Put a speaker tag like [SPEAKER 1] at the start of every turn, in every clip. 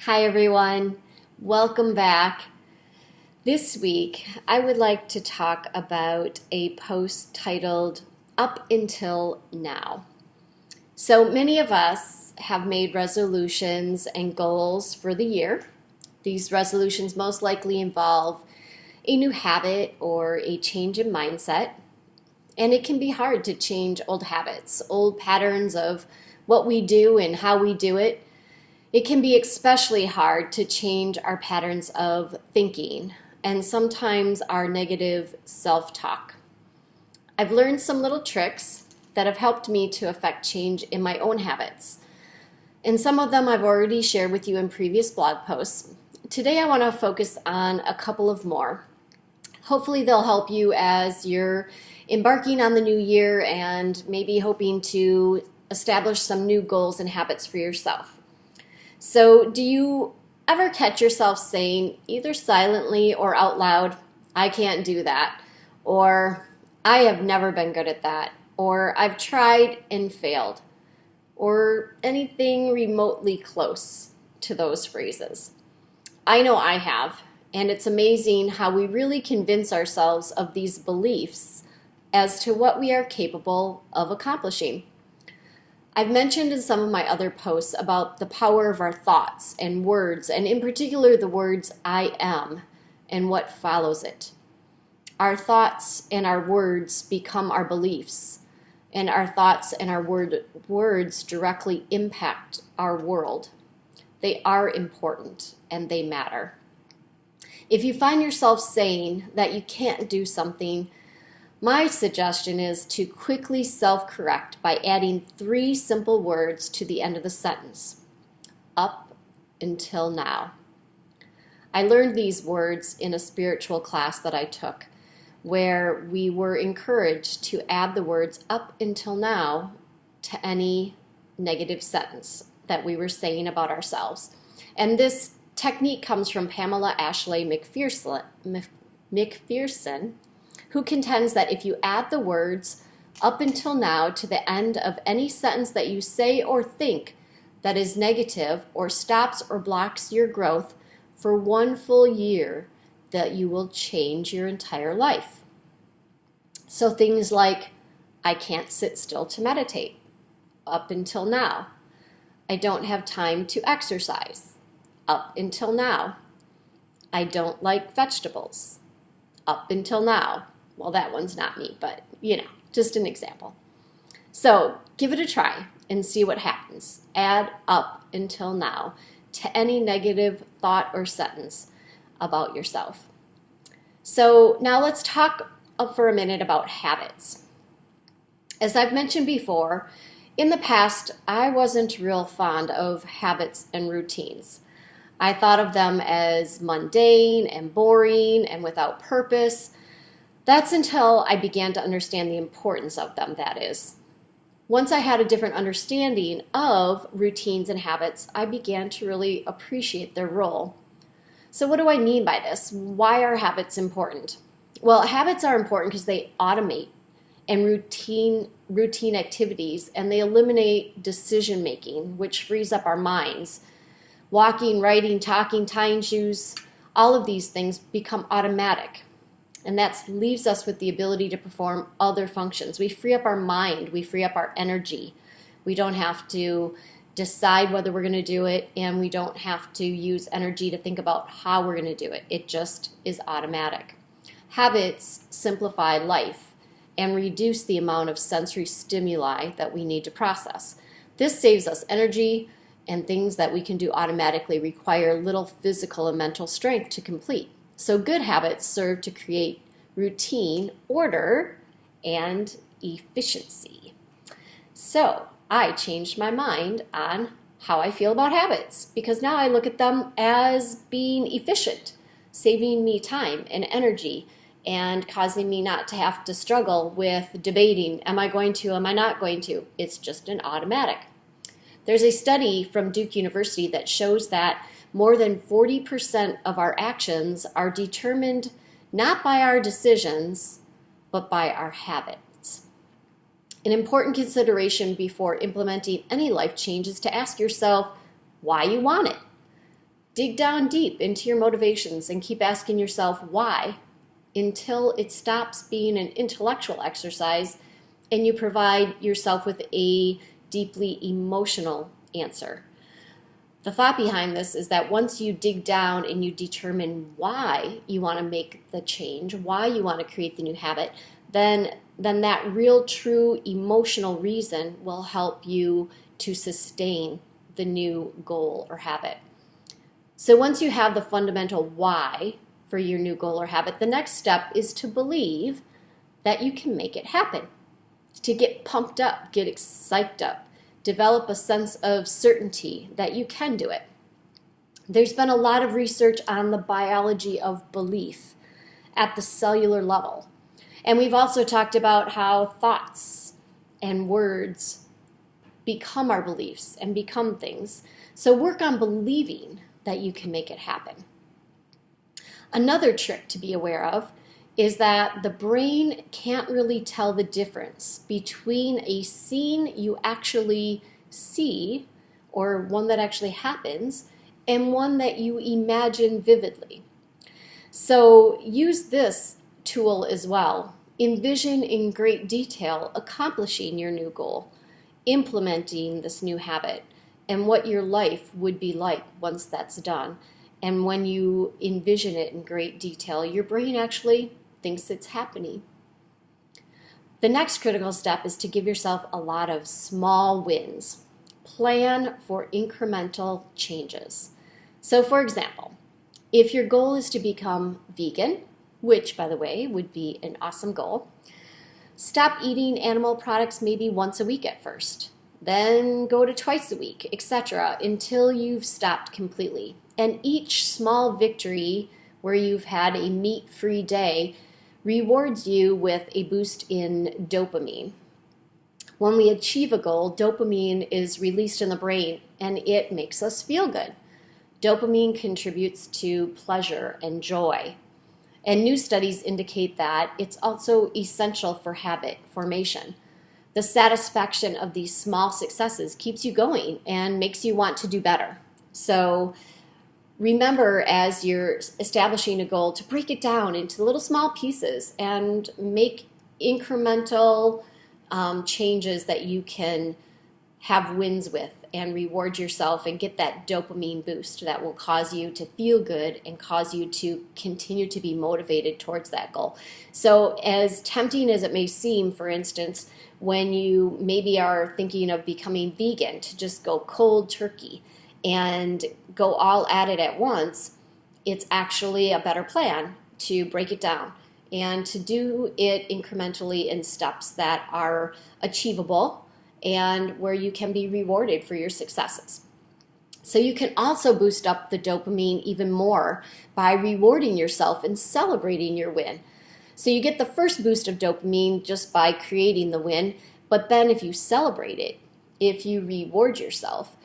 [SPEAKER 1] Hi everyone, welcome back. This week I would like to talk about a post titled Up Until Now. So many of us have made resolutions and goals for the year. These resolutions most likely involve a new habit or a change in mindset. And it can be hard to change old habits, old patterns of what we do and how we do it. It can be especially hard to change our patterns of thinking and sometimes our negative self-talk. I've learned some little tricks that have helped me to affect change in my own habits. And some of them I've already shared with you in previous blog posts. Today I want to focus on a couple of more. Hopefully they'll help you as you're embarking on the new year and maybe hoping to establish some new goals and habits for yourself. So do you ever catch yourself saying either silently or out loud, I can't do that, or I have never been good at that, or I've tried and failed, or anything remotely close to those phrases? I know I have, and it's amazing how we really convince ourselves of these beliefs as to what we are capable of accomplishing. I've mentioned in some of my other posts about the power of our thoughts and words, and in particular the words I am and what follows it. Our thoughts and our words become our beliefs, and our thoughts and our words directly impact our world. They are important and they matter. If you find yourself saying that you can't do something, my suggestion is to quickly self-correct by adding 3 simple words to the end of the sentence. Up until now. I learned these words in a spiritual class that I took, where we were encouraged to add the words up until now to any negative sentence that we were saying about ourselves. And this technique comes from Pamela Ashley McPherson, who contends that if you add the words up until now to the end of any sentence that you say or think that is negative or stops or blocks your growth for 1 full year, that you will change your entire life. So things like, I can't sit still to meditate, up until now. I don't have time to exercise, up until now. I don't like vegetables, up until now. Well, that one's not me, but just an example. So give it a try and see what happens. Add up until now to any negative thought or sentence about yourself. So now let's talk for a minute about habits. As I've mentioned before, in the past, I wasn't real fond of habits and routines. I thought of them as mundane and boring and without purpose. That's until I began to understand the importance of them, that is. Once I had a different understanding of routines and habits, I began to really appreciate their role. So what do I mean by this? Why are habits important? Well, habits are important because they automate and routine activities, and they eliminate decision making, which frees up our minds. Walking, writing, talking, tying shoes, all of these things become automatic. And that leaves us with the ability to perform other functions. We free up our mind. We free up our energy. We don't have to decide whether we're going to do it, and we don't have to use energy to think about how we're going to do it. It just is automatic. Habits simplify life and reduce the amount of sensory stimuli that we need to process. This saves us energy, and things that we can do automatically require little physical and mental strength to complete. So good habits serve to create routine, order, and efficiency. So I changed my mind on how I feel about habits, because now I look at them as being efficient, saving me time and energy, and causing me not to have to struggle with debating, am I going to, am I not going to? It's just an automatic. There's a study from Duke University that shows that more than 40% of our actions are determined not by our decisions, but by our habits. An important consideration before implementing any life change is to ask yourself why you want it. Dig down deep into your motivations and keep asking yourself why until it stops being an intellectual exercise and you provide yourself with a deeply emotional answer. The thought behind this is that once you dig down and you determine why you want to make the change, why you want to create the new habit, then that real, true emotional reason will help you to sustain the new goal or habit. So once you have the fundamental why for your new goal or habit, the next step is to believe that you can make it happen, to get pumped up, get psyched up, develop a sense of certainty that you can do it. There's been a lot of research on the biology of belief at the cellular level. And we've also talked about how thoughts and words become our beliefs and become things. So work on believing that you can make it happen. Another trick to be aware of is that the brain can't really tell the difference between a scene you actually see, or one that actually happens, and one that you imagine vividly. So use this tool as well. Envision in great detail accomplishing your new goal, implementing this new habit, and what your life would be like once that's done. And when you envision it in great detail, your brain actually thinks it's happening. The next critical step is to give yourself a lot of small wins. Plan for incremental changes. So for example, if your goal is to become vegan, which by the way would be an awesome goal, stop eating animal products maybe once a week at first, then go to twice a week, etc., until you've stopped completely. And each small victory where you've had a meat-free day rewards you with a boost in dopamine. When we achieve a goal, dopamine is released in the brain and it makes us feel good. Dopamine contributes to pleasure and joy. And new studies indicate that it's also essential for habit formation. The satisfaction of these small successes keeps you going and makes you want to do better. So remember, as you're establishing a goal, to break it down into little small pieces and make incremental changes that you can have wins with and reward yourself and get that dopamine boost that will cause you to feel good and cause you to continue to be motivated towards that goal. So as tempting as it may seem, for instance, when you maybe are thinking of becoming vegan, to just go cold turkey and go all at it at once, it's actually a better plan to break it down and to do it incrementally in steps that are achievable and where you can be rewarded for your successes. So you can also boost up the dopamine even more by rewarding yourself and celebrating your win. So you get the first boost of dopamine just by creating the win, but then if you celebrate it, if you reward yourself,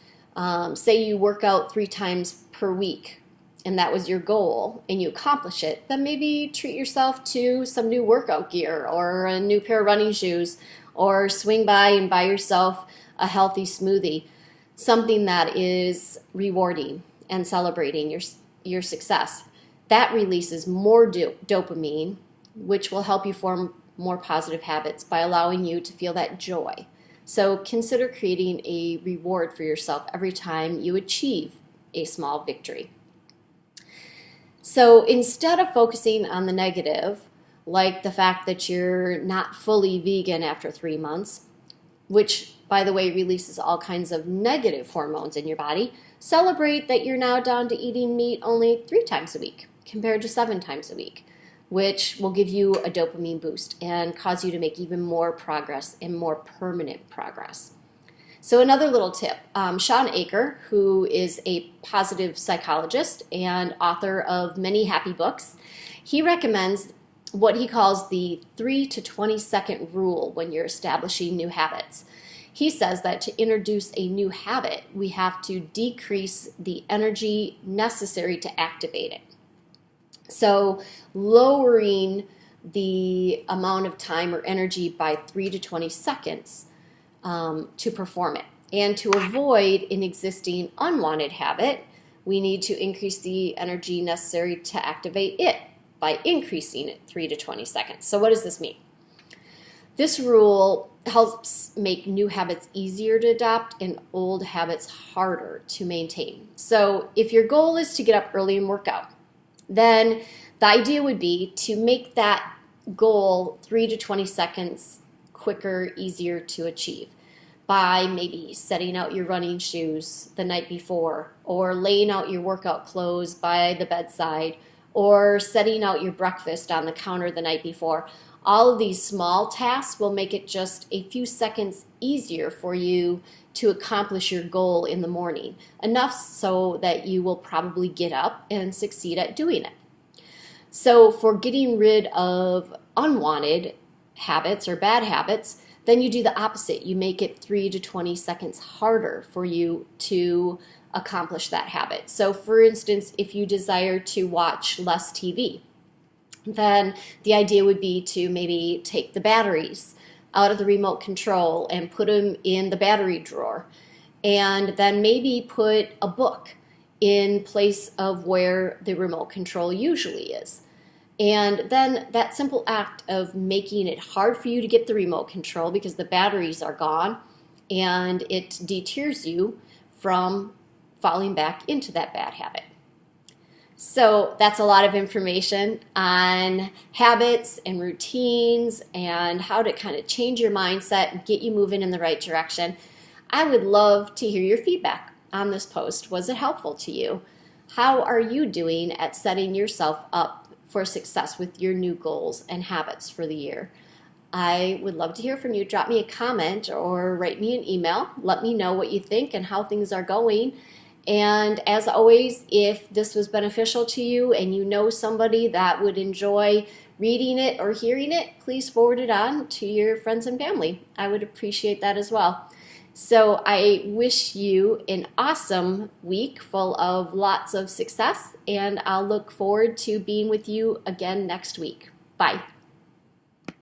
[SPEAKER 1] say you work out 3 times per week and that was your goal and you accomplish it, then maybe treat yourself to some new workout gear or a new pair of running shoes, or swing by and buy yourself a healthy smoothie, something that is rewarding and celebrating your success. That releases more dopamine, which will help you form more positive habits by allowing you to feel that joy. So consider creating a reward for yourself every time you achieve a small victory. So instead of focusing on the negative, like the fact that you're not fully vegan after 3 months, which, by the way, releases all kinds of negative hormones in your body, celebrate that you're now down to eating meat only 3 times a week compared to 7 times a week, which will give you a dopamine boost and cause you to make even more progress and more permanent progress. So another little tip, Shawn Achor, who is a positive psychologist and author of many happy books, he recommends what he calls the 3 to 20 second rule when you're establishing new habits. He says that to introduce a new habit, we have to decrease the energy necessary to activate it. So lowering the amount of time or energy by 3 to 20 seconds to perform it. And to avoid an existing unwanted habit, we need to increase the energy necessary to activate it by increasing it 3 to 20 seconds. So what does this mean? This rule helps make new habits easier to adopt and old habits harder to maintain. So if your goal is to get up early and work out, then the idea would be to make that goal 3 to 20 seconds quicker, easier to achieve by maybe setting out your running shoes the night before, or laying out your workout clothes by the bedside, or setting out your breakfast on the counter the night before. All of these small tasks will make it just a few seconds easier for you to accomplish your goal in the morning, enough so that you will probably get up and succeed at doing it. So for getting rid of unwanted habits or bad habits, then you do the opposite. You make it 3 to 20 seconds harder for you to accomplish that habit. So for instance, if you desire to watch less TV, then the idea would be to maybe take the batteries out of the remote control and put them in the battery drawer, and then maybe put a book in place of where the remote control usually is. And then that simple act of making it hard for you to get the remote control because the batteries are gone, and it deters you from falling back into that bad habit. So that's a lot of information on habits and routines and how to kind of change your mindset and get you moving in the right direction. I would love to hear your feedback on this post. Was it helpful to you? How are you doing at setting yourself up for success with your new goals and habits for the year? I would love to hear from you. Drop me a comment or write me an email. Let me know what you think and how things are going. And as always, if this was beneficial to you and you know somebody that would enjoy reading it or hearing it, please forward it on to your friends and family. I would appreciate that as well. So I wish you an awesome week full of lots of success, and I'll look forward to being with you again next week. Bye.